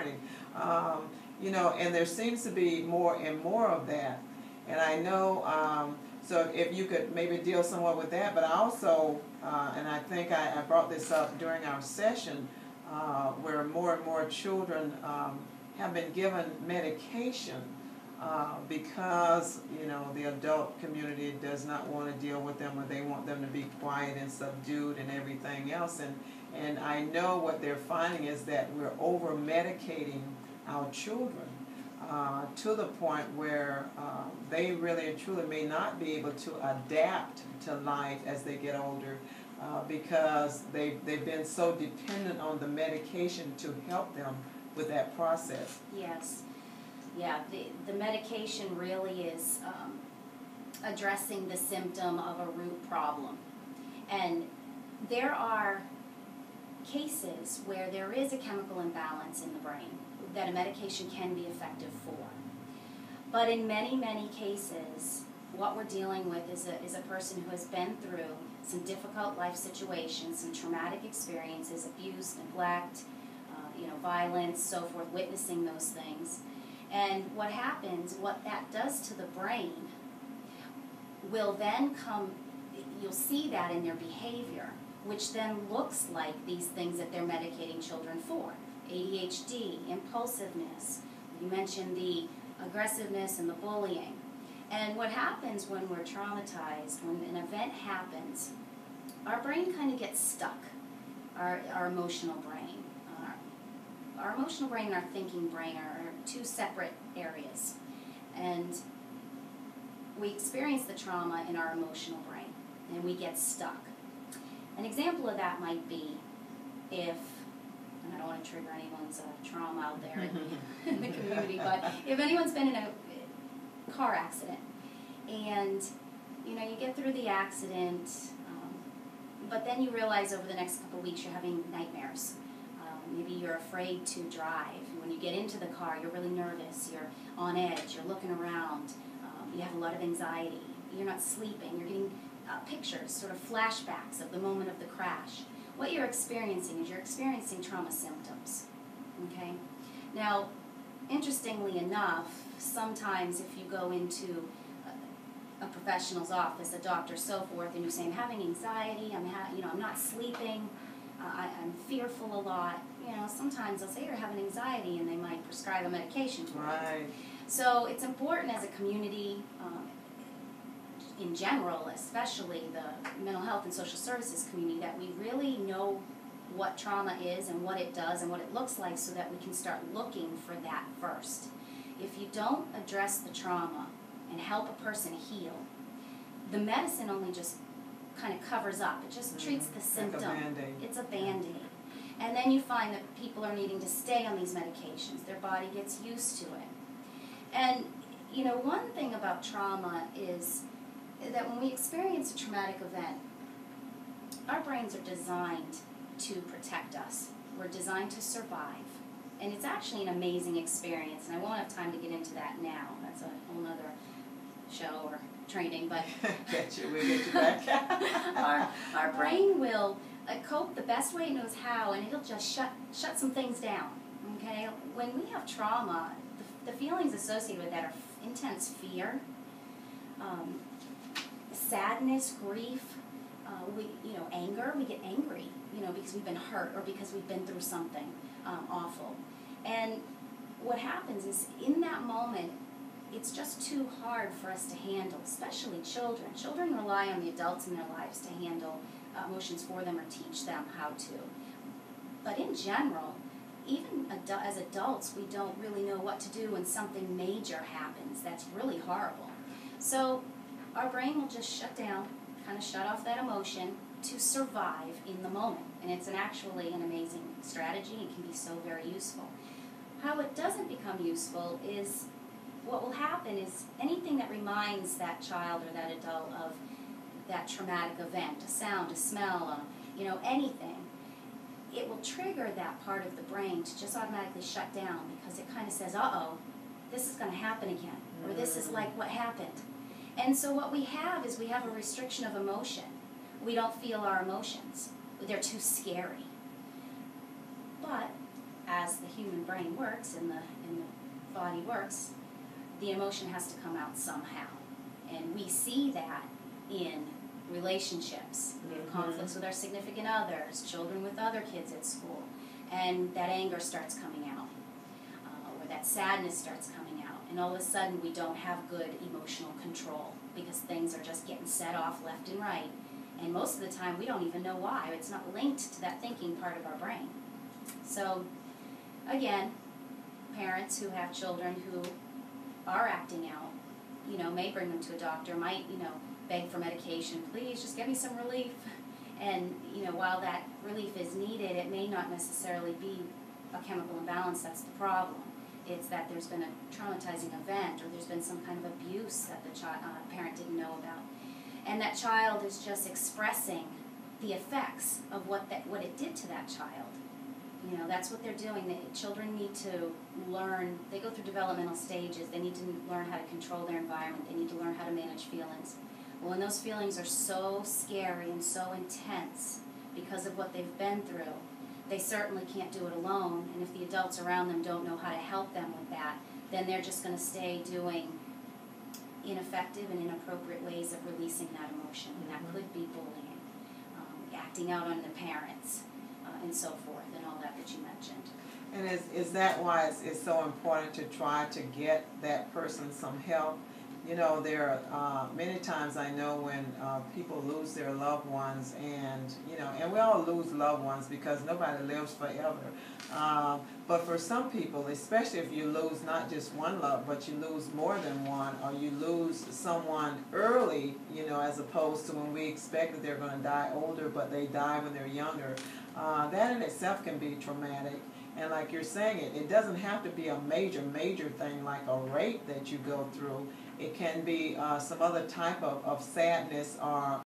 morning. You know, and there seems to be more and more of that. And I know, so if you could maybe deal somewhat with that, but also, and I think I brought this up during our session, where more and more children have been given medication because, you know, the adult community does not want to deal with them, or they want them to be quiet and subdued and everything else. And I know what they're finding is that we're over-medicating our children to the point where they really and truly may not be able to adapt to life as they get older because they've been so dependent on the medication to help them with that process. Yes. Yeah, the medication really is addressing the symptom of a root problem. And there are cases where there is a chemical imbalance in the brain that a medication can be effective for. But in many, many cases, what we're dealing with is a person who has been through some difficult life situations, some traumatic experiences, abuse, neglect, violence, so forth, witnessing those things. And what happens, what that does to the brain will then come, you'll see that in their behavior, which then looks like these things that they're medicating children for. ADHD, impulsiveness, you mentioned the aggressiveness and the bullying. And what happens when we're traumatized, when an event happens, our brain kind of gets stuck, our emotional brain. Our emotional brain and our thinking brain are two separate areas. And we experience the trauma in our emotional brain, and we get stuck. An example of that might be if, and I don't want to trigger anyone's trauma out there in the community, but if anyone's been in a car accident, and you get through the accident, but then you realize over the next couple of weeks you're having nightmares. Maybe you're afraid to drive. When you get into the car, you're really nervous, you're on edge, you're looking around, you have a lot of anxiety, you're not sleeping, you're getting pictures, sort of flashbacks of the moment of the crash. What you're experiencing is you're experiencing trauma symptoms, okay? Now, interestingly enough, sometimes if you go into a professional's office, a doctor, so forth, and you say, I'm having anxiety, I'm not sleeping, I'm fearful a lot, sometimes they'll say you're having anxiety and they might prescribe a medication for it. So it's important as a community, in general, especially the mental health and social services community, that we really know what trauma is and what it does and what it looks like so that we can start looking for that first. If you don't address the trauma and help a person heal, the medicine only just kind of covers up. It just treats the symptom. Like a Band-Aid. It's a Band-Aid. And then you find that people are needing to stay on these medications. Their body gets used to it. And, one thing about trauma is that when we experience a traumatic event, our brains are designed to protect us. We're designed to survive. And it's actually an amazing experience. And I won't have time to get into that now. That's a whole other show or training, but we'll get you back. our brain will cope the best way it knows how, and it'll just shut some things down. Okay, when we have trauma, the feelings associated with that are intense fear, sadness, grief, anger. We get angry, because we've been hurt or because we've been through something awful. And what happens is in that moment, it's just too hard for us to handle, especially children. Children rely on the adults in their lives to handle emotions for them or teach them how to. But in general, even as adults, we don't really know what to do when something major happens that's really horrible. So our brain will just shut down, kind of shut off that emotion to survive in the moment. And it's actually an amazing strategy. It can be so very useful. How it doesn't become useful is what will happen is anything that reminds that child or that adult of that traumatic event, a sound, a smell, anything, it will trigger that part of the brain to just automatically shut down because it kind of says, uh-oh, this is going to happen again, or this is like what happened. And so what we have is we have a restriction of emotion. We don't feel our emotions. They're too scary. But as the human brain works and the body works, the emotion has to come out somehow. And we see that in relationships. We have conflicts with our significant others, children with other kids at school, and that anger starts coming out, or that sadness starts coming out, and all of a sudden we don't have good emotional control because things are just getting set off left and right, and most of the time we don't even know why. It's not linked to that thinking part of our brain. So again, parents who have children who are acting out, may bring them to a doctor, might, beg for medication, please just get me some relief. And, while that relief is needed, it may not necessarily be a chemical imbalance that's the problem. It's that there's been a traumatizing event, or there's been some kind of abuse that the parent didn't know about. And that child is just expressing the effects of what it did to that child. That's what they're doing. Children need to learn. They go through developmental stages. They need to learn how to control their environment. They need to learn how to manage feelings. Well, when those feelings are so scary and so intense because of what they've been through, they certainly can't do it alone. And if the adults around them don't know how to help them with that, then they're just going to stay doing ineffective and inappropriate ways of releasing that emotion. And that could be bullying, acting out on the parents, and so forth, and all that you mentioned. And is that why it's so important to try to get that person some help? There are many times I know when people lose their loved ones, and we all lose loved ones because nobody lives forever. But for some people, especially if you lose not just one love, but you lose more than one, or you lose someone early, as opposed to when we expect that they're going to die older, but they die when they're younger, that in itself can be traumatic. And like you're saying, it doesn't have to be a major thing like a rape that you go through. It can be some other type of sadness or